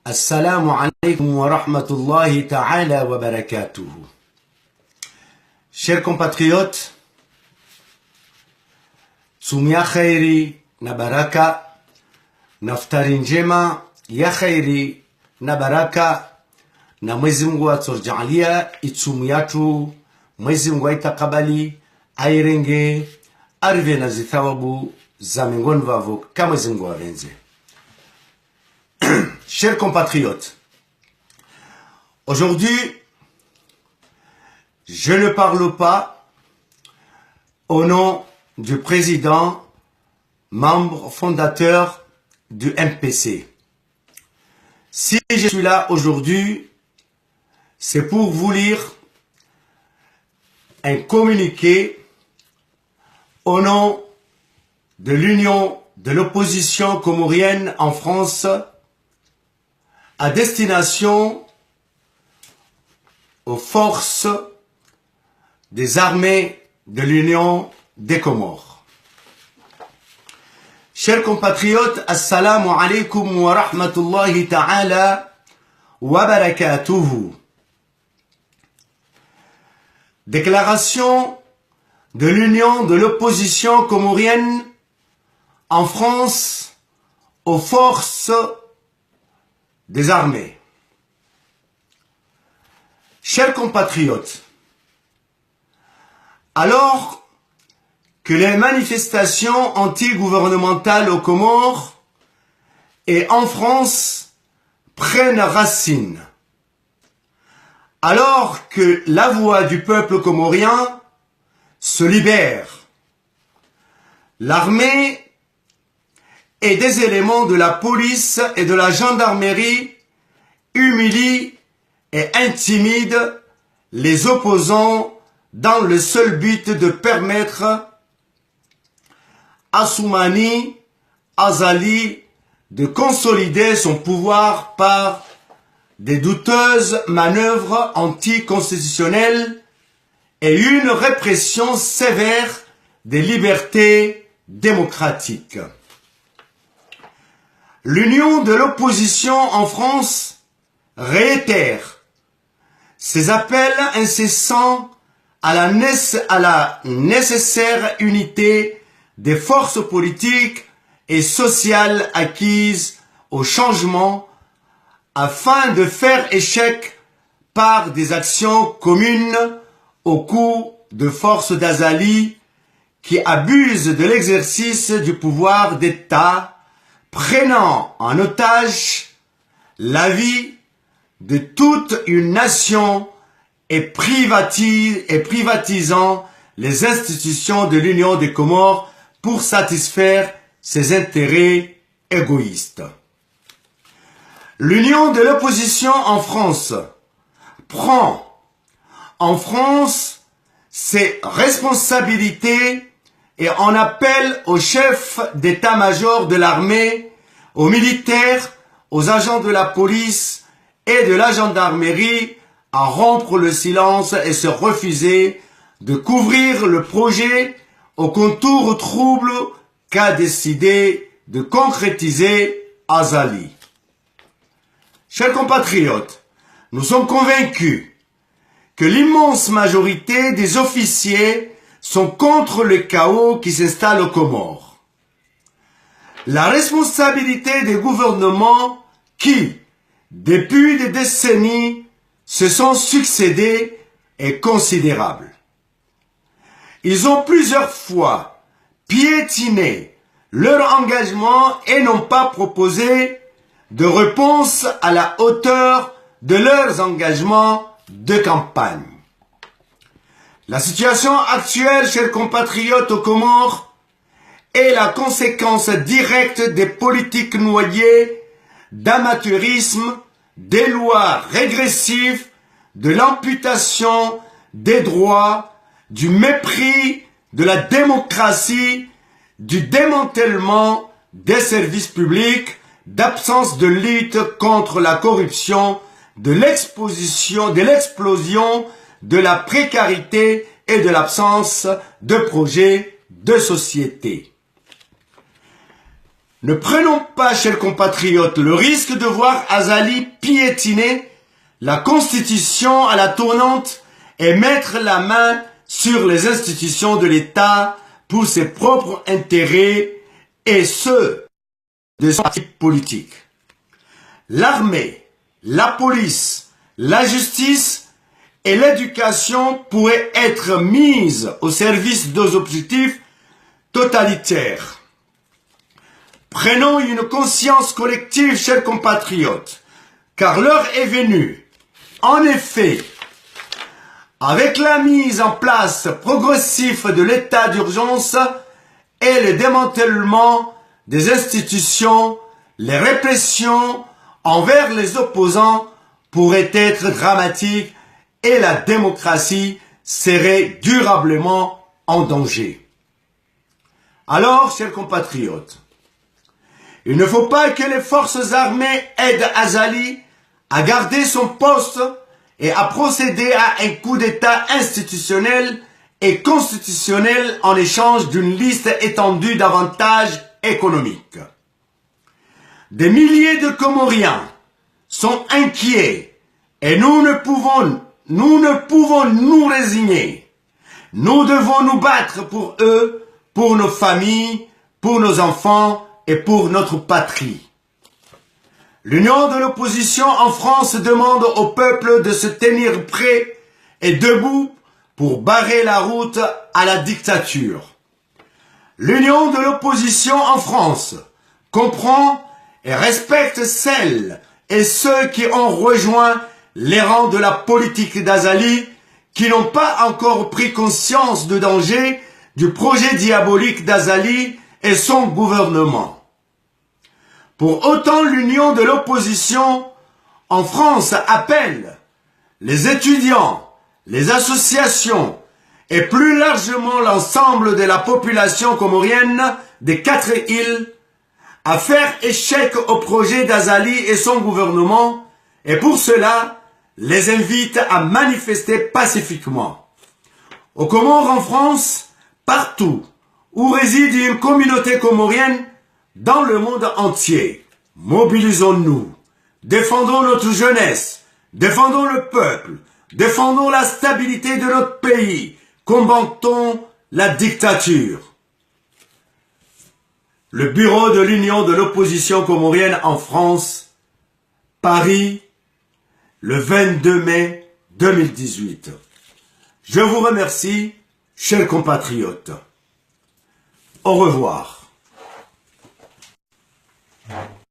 Assalamu alaikum wa rahmatullahi ta'ala wa barakatuhu. Chers compatriotes, Tsumia khairi na baraka, naftari njema ya khairi na baraka, na Mwenyezi Mungu aturjalia itsumu yatu, Mwenyezi Mungu aitakabali, airenge, arrive na zithawabu za miongoni vavo kama Mwenyezi Mungu avenze. Chers compatriotes, aujourd'hui, je ne parle pas au nom du président, membre fondateur du MPC. Si je suis là aujourd'hui, c'est pour vous lire un communiqué au nom de l'Union de l'opposition comorienne en France à destination aux forces des armées de l'Union des Comores. Chers compatriotes, assalamu alaikum wa rahmatullahi ta'ala wa barakatuhu. Déclaration de l'Union de l'opposition comorienne en France aux forces des armées. Chers compatriotes, alors que les manifestations anti-gouvernementales aux Comores et en France prennent racine, alors que la voix du peuple comorien se libère, l'armée et des éléments de la police et de la gendarmerie humilient et intimident les opposants dans le seul but de permettre à Soumani Azali de consolider son pouvoir par des douteuses manœuvres anticonstitutionnelles et une répression sévère des libertés démocratiques. L'Union de l'opposition en France réitère ses appels incessants à la nécessaire unité des forces politiques et sociales acquises au changement afin de faire échec par des actions communes au coup de force d'Azali qui abusent de l'exercice du pouvoir d'État, prenant en otage la vie de toute une nation et privatisant les institutions de l'Union des Comores pour satisfaire ses intérêts égoïstes. L'Union de l'opposition en France prend en France ses responsabilités et en appelle aux chefs d'état-major de l'armée, aux militaires, aux agents de la police et de la gendarmerie à rompre le silence et se refuser de couvrir le projet aux contours troubles qu'a décidé de concrétiser Azali. Chers compatriotes, nous sommes convaincus que l'immense majorité des officiers sont contre le chaos qui s'installe aux Comores. La responsabilité des gouvernements qui, depuis des décennies, se sont succédés est considérable. Ils ont plusieurs fois piétiné leur engagement et n'ont pas proposé de réponse à la hauteur de leurs engagements de campagne. La situation actuelle, chers compatriotes aux Comores, est la conséquence directe des politiques noyées d'amateurisme, des lois régressives, de l'amputation des droits, du mépris de la démocratie, du démantèlement des services publics, d'absence de lutte contre la corruption, de l'explosion de la précarité et de l'absence de projets de société. Ne prenons pas, chers compatriotes, le risque de voir Azali piétiner la Constitution à la tournante et mettre la main sur les institutions de l'État pour ses propres intérêts et ceux de son parti politique. L'armée, la police, la justice et l'éducation pourraient être mises au service des objectifs totalitaires. Prenons une conscience collective, chers compatriotes, car l'heure est venue. En effet, avec la mise en place progressive de l'état d'urgence et le démantèlement des institutions, les répressions envers les opposants pourraient être dramatiques et la démocratie serait durablement en danger. Alors, chers compatriotes, il ne faut pas que les forces armées aident Azali à garder son poste et à procéder à un coup d'État institutionnel et constitutionnel en échange d'une liste étendue d'avantages économiques. Des milliers de Comoriens sont inquiets et nous ne pouvons nous résigner. Nous devons nous battre pour eux, pour nos familles, pour nos enfants et pour notre patrie. L'Union de l'opposition en France demande au peuple de se tenir prêt et debout pour barrer la route à la dictature. L'Union de l'opposition en France comprend et respecte celles et ceux qui ont rejoint les rangs de la politique d'Azali, qui n'ont pas encore pris conscience du danger du projet diabolique d'Azali et son gouvernement. Pour autant, l'Union de l'opposition en France appelle les étudiants, les associations et plus largement l'ensemble de la population comorienne des 4 îles à faire échec au projet d'Azali et son gouvernement et pour cela les invite à manifester pacifiquement. Aux Comores en France, partout où réside une communauté comorienne, dans le monde entier, mobilisons-nous, défendons notre jeunesse, défendons le peuple, défendons la stabilité de notre pays, combattons la dictature. Le bureau de l'Union de l'opposition comorienne en France, Paris, le 22 mai 2018. Je vous remercie, chers compatriotes. Au revoir.